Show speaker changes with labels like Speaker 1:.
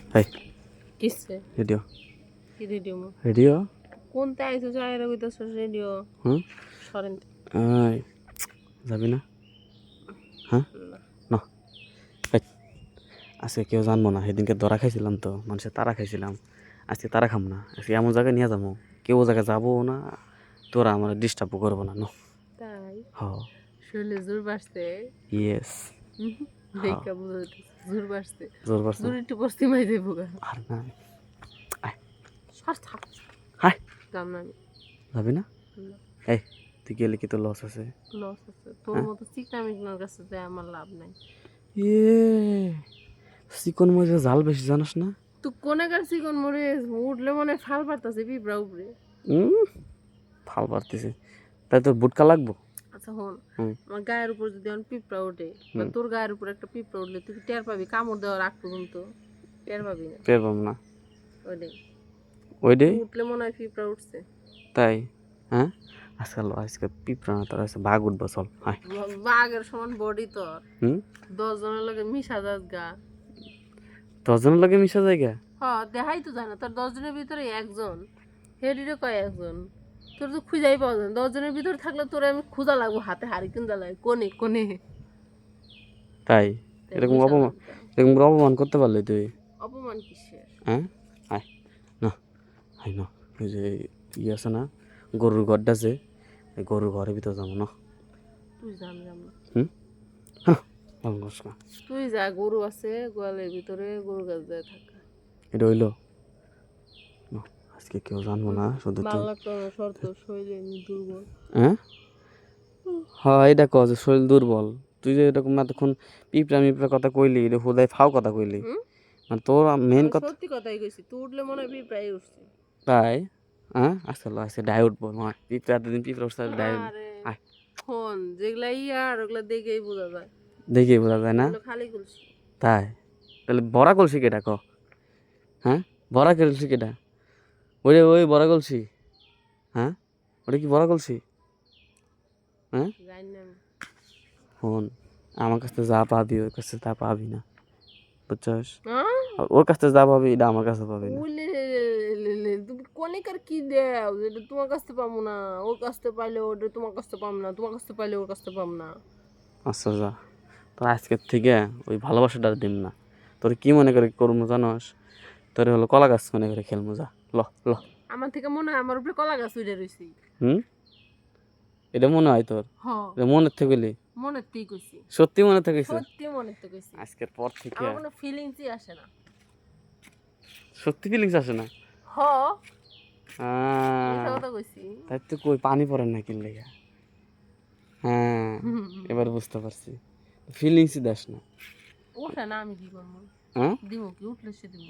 Speaker 1: এই
Speaker 2: কিসে
Speaker 1: রেডিও
Speaker 2: কি রেডিও
Speaker 1: রেডিও
Speaker 2: কোনতে আইছো চাইরা কইতাছ রেডিও
Speaker 1: হুম
Speaker 2: সরেন
Speaker 1: এই যাবি না হ্যাঁ
Speaker 2: না
Speaker 1: না এই আজকে কেউ জানবো না সেদিনকে দরা খাইছিলাম তো মানুষের তারা খাইছিলাম আজকে তারা খাম না আজকে এমন জায়গায় নিয়ে যাবো কেউ জায়গায় যাবো না তোরা আমার ডিস্টার্বও করবো না নো
Speaker 2: তাই
Speaker 1: হ
Speaker 2: শরীরে জোর বাড়ছে
Speaker 1: ইয়েস
Speaker 2: দেখা বুঝা যাইতেছে জোর বাড়ছে
Speaker 1: জোর করছে
Speaker 2: জোর একটু পস্তি মাই যাইব গা
Speaker 1: আর না
Speaker 2: সর থাক
Speaker 1: হাই
Speaker 2: যাম না আমি
Speaker 1: যাবি না
Speaker 2: না,
Speaker 1: এই তুই গেলে কি তোর লস আছে
Speaker 2: লস আছে তোর মতো চিকনামিকনার কাছে যায় আমার লাভ নাই
Speaker 1: ইয়ে চিকন মজা জাল বেশি জানাস না
Speaker 2: তুই কোনে কার চিকন মরে উঠলে মনে হয় ফাল পারতাছে পিঁপড়া উপরে
Speaker 1: ফাল পারতেছে তাই তোর বুটকা লাগবো
Speaker 2: আচ্ছা হন
Speaker 1: হুম।
Speaker 2: আমার গায়ের উপর যদি এখন পিঁপড়া ওঠে বা তোর গায়ের উপর একটা পিঁপড়া উঠলে তুই কি টের পাবি কামড় দেওয়ার আগ পর্যন্ত টের পাবি না
Speaker 1: টের পাবো না
Speaker 2: ওইটাই
Speaker 1: ওই ডে
Speaker 2: উঠলে মনে হয় পিঁপড়া উঠছে
Speaker 1: তাই হ্যাঁ আজকে পিঁপড়া না তোর আছে বাঘ উঠবো চল হাই
Speaker 2: বাঘের সমান বডি তোর
Speaker 1: হুম
Speaker 2: 10 জনের লগে মিশা যাস গা
Speaker 1: 10 জনের লাগে মিশা জায়গা
Speaker 2: দেখাই তো যায় না তোর 10 জনের ভিতরে একজন হেডিরে কয় একজন তোর তো খুঁজাই পাওয়া যায় না 10 জনের ভিতরে থাকলে তোর আমি খোঁজা লাগবো হাতে হারিকেন জ্বালায় কোনে কোনে
Speaker 1: তাই এরকম অপমান করতে পারলি তুই
Speaker 2: অপমান কিসের
Speaker 1: হ্যাঁ আয় না আয় না ওই যে ইয়ে আছে না গরুর ঘরটা আছে এই গরুর ঘরের ভিতরে যাবো না
Speaker 2: তুই জান জান না
Speaker 1: হুম হ্যাঁ ভালো করিস না।
Speaker 2: তুই যা গরু আছে গোয়ালের ভিতরে গরু গাছ যায় থাকা
Speaker 1: এটা হইলো না, আজকে কেউ জানবো না শুধু তুই
Speaker 2: ভালো লাগতো না শর্ত শরীরে এমনি দুর্বল
Speaker 1: হ্যাঁ হ্যাঁ এটা কও যে শরীর দুর্বল তুই যে এরকম এতক্ষণ পিঁপড়া কথা কইলি এটা হুদায় ফাও কথা কইলি
Speaker 2: হুম?
Speaker 1: মানে তোর মেন
Speaker 2: আমি
Speaker 1: কথা
Speaker 2: সত্যি কথাই কইছি তুই উঠলে মনে হয় প্রায় উঠছে
Speaker 1: তাই হ্যাঁ আজকে ডাই উঠবো নয় পিঁপড়া এতদিন পিঁপড়া উঠছে ডাই
Speaker 2: আরে
Speaker 1: আয়
Speaker 2: ফোন যেগুলা ইয়ার ওগুলা দেখেই বোঝা যায়
Speaker 1: দেখি বোঝা যায় না
Speaker 2: ওগুলো খালি খুলছি
Speaker 1: তাই তাহলে বড়া কলসি কেটা ক হ্যাঁ বড়া কলসি কেটা ওই বড়া কলসি হ্যাঁ ওটা কি বড়া কলসি হ্যাঁ
Speaker 2: জানি না আমি।
Speaker 1: ফোন আমার কাছ থেকে যা পাবি ওর কাছে তা পাবি না বুঝছস
Speaker 2: হ্যাঁ?
Speaker 1: আর ওর কাছ থেকে যা পাবি এটা আমার কাছে পাবি না
Speaker 2: উলে তুমি কনেকার কি দেও যেটা তোমার কাছ থেকে পাবো না ওর কাছ থেকে পাইলে ওটা তোমার কাছ থেকে পাবো না তোমার কাছ থেকে পাইলে ওর কাছ থেকে পাবো না
Speaker 1: আচ্ছা যা তোর আজকের থেকে ওই ভালোবাসাটা আর দিম না তোর কি মনে করে করবো জানোস তোর হলো কলা গাছ মনে করে খেলবো যা ল ল
Speaker 2: আমার থেকে মনে হয় আমার উপরে কলা গাছ উঠে রয়েছি
Speaker 1: হুম এটা মনে হয় তোর
Speaker 2: হ
Speaker 1: এটা মনের থেকে গেলি
Speaker 2: মনের থেকে কইছি
Speaker 1: সত্যি মনে থেকে
Speaker 2: সত্যি মনের থেকে কইছি
Speaker 1: আজকের পর থেকে
Speaker 2: আমার কোনো ফিলিংসই আসে না
Speaker 1: সত্যি ফিলিংস আসে না
Speaker 2: হ মিথ্যা কথা কইছি
Speaker 1: তাই তো কই পানি পড়ে না কিনলে হ্যাঁ এবার বুঝতে পারছি ফিলিংসই দেস না
Speaker 2: ওঠে না আমি কি করবো
Speaker 1: হ্যাঁ
Speaker 2: দিব কি উঠলে সে দিব